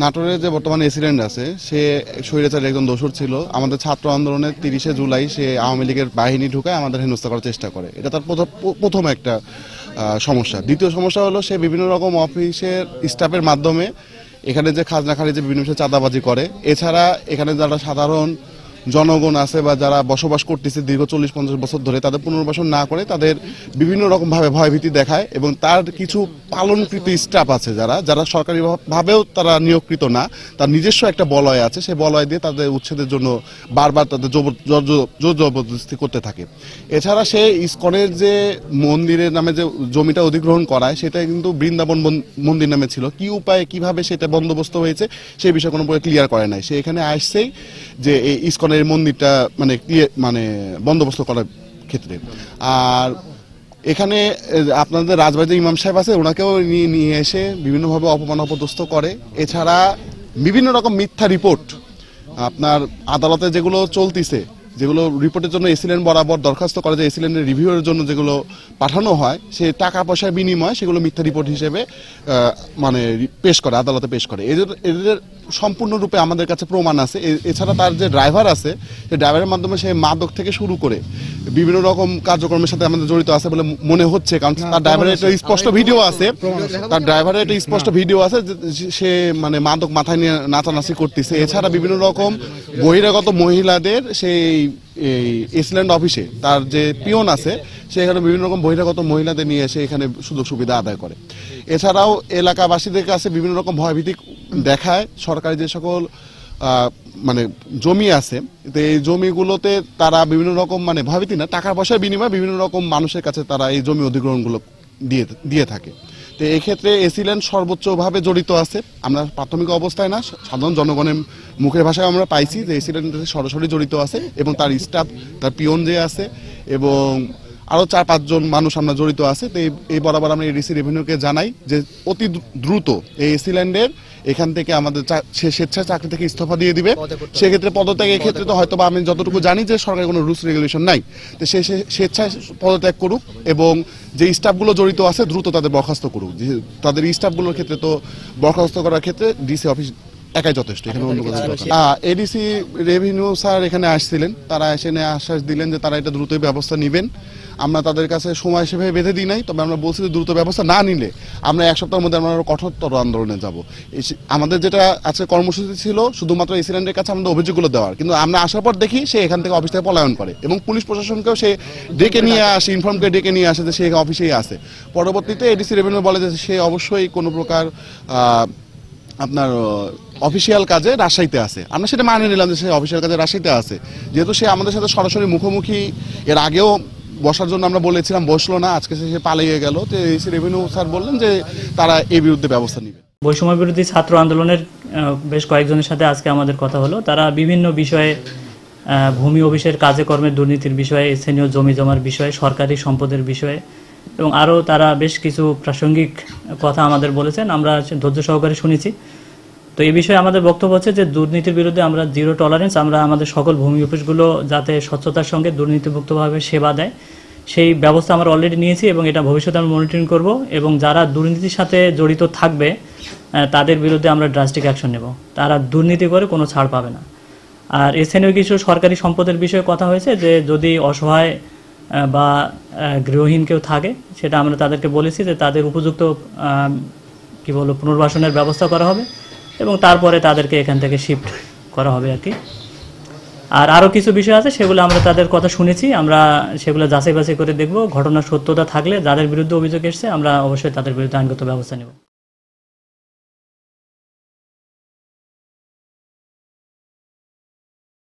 নাটোরে যে বর্তমানে এসিডেন্ট আছে সে স্বৈরাচারের একজন দোসর ছিল। আমাদের ছাত্র আন্দোলনের 30শে জুলাই সে আওয়ামী লীগের বাহিনী ঢুকায় আমাদের হেনস্থা করার চেষ্টা করে। এটা তার প্রথম একটা সমস্যা। দ্বিতীয় সমস্যা হলো সে বিভিন্ন রকম অফিসের স্টাফের মাধ্যমে এখানে যে খাজনা খারিজে বিভিন্ন বিষয়ে চাঁদাবাজি করে। এছাড়া এখানে যারা সাধারণ জনগণ আছে বা যারা বসবাস করতেছে দীর্ঘ 40-50 বছর ধরে তাদের পুনর্বাসন না করে তাদের বিভিন্ন রকম ভাবে ভয়ভীতি দেখায় এবং তার কিছু পালনকৃত স্টাফ আছে যারা সরকারি ভাবেও তারা নিয়োগকৃত না, তার নিজস্ব একটা বলয় আছে, সেই বলয় দিয়ে তাদের উচ্ছেদের জন্য বারবার তাদের জোর জবরদস্তি করতে থাকে। এছাড়া সে ইসকনের যে মন্দিরের নামে যে জমিটা অধিগ্রহণ করায় সেটা কিন্তু বৃন্দাবন মন্দির নামে ছিল। কি উপায়ে কিভাবে সেটা বন্দোবস্ত হয়েছে সেই বিষয়ে কোনো ক্লিয়ার করে নাই। সে এখানে আসছেই যে এই ইসকনের মন্দিরটা মানে বন্দোবস্ত করার ক্ষেত্রে। আর এখানে আপনাদের রাজবাড়িতে ইমাম সাহেব আছে, ওনাকেও নিয়ে এসে বিভিন্নভাবে অপমান অপদস্থ করে। এছাড়া বিভিন্ন রকম মিথ্যা রিপোর্ট আপনার আদালতে যেগুলো চলতিছে, যেগুলো রিপোর্টের জন্য এসিল্যান্ড বরাবর দরখাস্ত করে যে এসিল্যান্ডের রিভিউয়ের জন্য যেগুলো পাঠানো হয় সে টাকা পয়সার বিনিময়ে সেগুলো মিথ্যা রিপোর্ট হিসেবে মানে পেশ করে, আদালতে পেশ করে। এদের সম্পূর্ণরূপে আমাদের কাছে প্রমাণ আছে। এছাড়া তার যে ড্রাইভার আছে সেই ড্রাইভারের মাধ্যমে সে মাদক থেকে শুরু করে বিভিন্ন রকম কার্যক্রমের সাথে আমাদের জড়িত আছে বলে মনে হচ্ছে, কারণ তার ড্রাইভারের একটা স্পষ্ট ভিডিও আছে, সে মানে মাদক মাথায় নিয়ে নাচানাচি করতেছে। এছাড়া বিভিন্ন রকম বহিরাগত মহিলাদের সেই এসিল্যান্ড অফিসে তার যে পিয়ন আছে সে এখানে বিভিন্ন রকম বহিরাগত মহিলাদের নিয়ে এসে এখানে সুযোগ সুবিধা আদায় করে। এছাড়াও এলাকাবাসীদের কাছে বিভিন্ন রকম ভয়ভীতি দেখায়। সরকারি যে সকল মানে জমি আছে এই জমিগুলোতে তারা বিভিন্ন রকম মানে ভয়ভীতি না, টাকা পয়সার বিনিময়ে বিভিন্ন রকম মানুষের কাছে তারা এই জমি অধিগ্রহণগুলো দিয়ে থাকে। তো এই ক্ষেত্রে এসিল্যান্ড সর্বোচ্চভাবে জড়িত আছে। আমরা প্রাথমিক অবস্থায় না, সাধারণ জনগণের মুখের ভাষায় আমরা পাইছি যে এসিল্যান্ড সরাসরি জড়িত আছে এবং তার স্টাফ, তার পিয়ন যে আছে এবং আরো 4-5 জন মানুষ আমরা জড়িত আছে। তো এই বরাবর আমরা এডিসি রেভিনিউকে জানাই যে অতি দ্রুত এই এসিল্যান্ডের এখান থেকে আমাদের স্বেচ্ছায় চাকরি থেকে ইস্তফা দিয়ে দিবে। সেক্ষেত্রে পদত্যাগের ক্ষেত্রে তো হয়তো আমি যতটুকু জানি যে সরকারের কোনো রুলস রেগুলেশন নাই, তো সে স্বেচ্ছায় পদত্যাগ করুক এবং যে স্টাফগুলো জড়িত আছে দ্রুত তাদের বরখাস্ত করুক। তাদের স্টাফগুলোর ক্ষেত্রে তো বরখাস্ত করার ক্ষেত্রে ডিসি অফিস একাই যথেষ্ট, এখানে অন্য কোনো এডিসি রেভিনিউ স্যার এখানে আসছিলেন, তারা এসে আশ্বাস দিলেন যে তারা এটা দ্রুতই ব্যবস্থা নেবেন। আমরা তাদের কাছে সময় সেভাবে বেঁধে দিই নাই, তবে আমরা বলছি যে দ্রুত ব্যবস্থা না নিলে আমরা 1 সপ্তাহের মধ্যে আমরা কঠোরতর আন্দোলনে যাব। আমাদের যেটা আজকে কর্মসূচি ছিল শুধুমাত্র এসিল্যান্ডের কাছে আমাদের অভিযোগগুলো দেওয়ার, কিন্তু আমরা আসার পর দেখি সে এখান থেকে অফিস থেকে পলায়ন করে এবং পুলিশ প্রশাসনকেও সে ডেকে নিয়ে আসে, ইনফর্মকে ডেকে নিয়ে আসে যে সে অফিসেই আছে। পরবর্তীতে এডিসি রেভিনিউ বলে যে সে অবশ্যই কোনো প্রকার আপনার অফিসিয়াল কাজে রাজশাহীতে আছে। আমরা সেটা মানে নিলাম যে সে অফিসিয়াল কাজে রাজশাহীতে আছে, যেহেতু সে আমাদের সাথে সরাসরি মুখোমুখি এর আগেও বসার জন্য আমরা বলেছিলাম, বসলো না, আজকে সে পালিয়ে গেল। তো এডিসি রেভিনিউ স্যার বললেন যে তারা এই বিরুদ্ধে ব্যবস্থা নেবে। বৈষম্য বিরোধী ছাত্র আন্দোলনের বেশ কয়েকজনের সাথে আজকে আমাদের কথা হলো। তারা বিভিন্ন বিষয়ে ভূমি অফিসের কাজে কর্মের দুর্নীতির বিষয়ে, স্থানীয় জমি জমার বিষয়ে, সরকারি সম্পদের বিষয়ে এবং আরও তারা বেশ কিছু প্রাসঙ্গিক কথা আমাদের বলেছেন। আমরা ধৈর্য সহকারে শুনেছি। তো এই বিষয়ে আমাদের বক্তব্য হচ্ছে যে দুর্নীতির বিরুদ্ধে আমরা জিরো টলারেন্স। আমরা আমাদের সকল ভূমি অফিসগুলো যাতে স্বচ্ছতার সঙ্গে দুর্নীতিমুক্তভাবে সেবা দেয় সেই ব্যবস্থা আমরা অলরেডি নিয়েছি এবং এটা ভবিষ্যতে আমরা মনিটরিং করব এবং যারা দুর্নীতির সাথে জড়িত থাকবে তাদের বিরুদ্ধে আমরা ড্রাস্টিক অ্যাকশন নেব। তারা দুর্নীতি করে কোনো ছাড় পাবে না। আর স্থানীয় কিছু সরকারি সম্পদের বিষয়ে কথা হয়েছে যে যদি অসহায় বা গৃহহীন কেউ থাকে সেটা আমরা তাদেরকে বলেছি যে তাদের উপযুক্ত পুনর্বাসনের ব্যবস্থা করা হবে এবং তারপরে তাদেরকে এখান থেকে শিফট করা হবে আর কি। আর আরও কিছু বিষয় আছে সেগুলো আমরা তাদের কথা শুনেছি, আমরা সেগুলো যাচাই বাছাই করে দেখব। ঘটনার সত্যতা থাকলে যাদের বিরুদ্ধে অভিযোগ এসছে আমরা অবশ্যই তাদের বিরুদ্ধে আইনগত ব্যবস্থা নেব।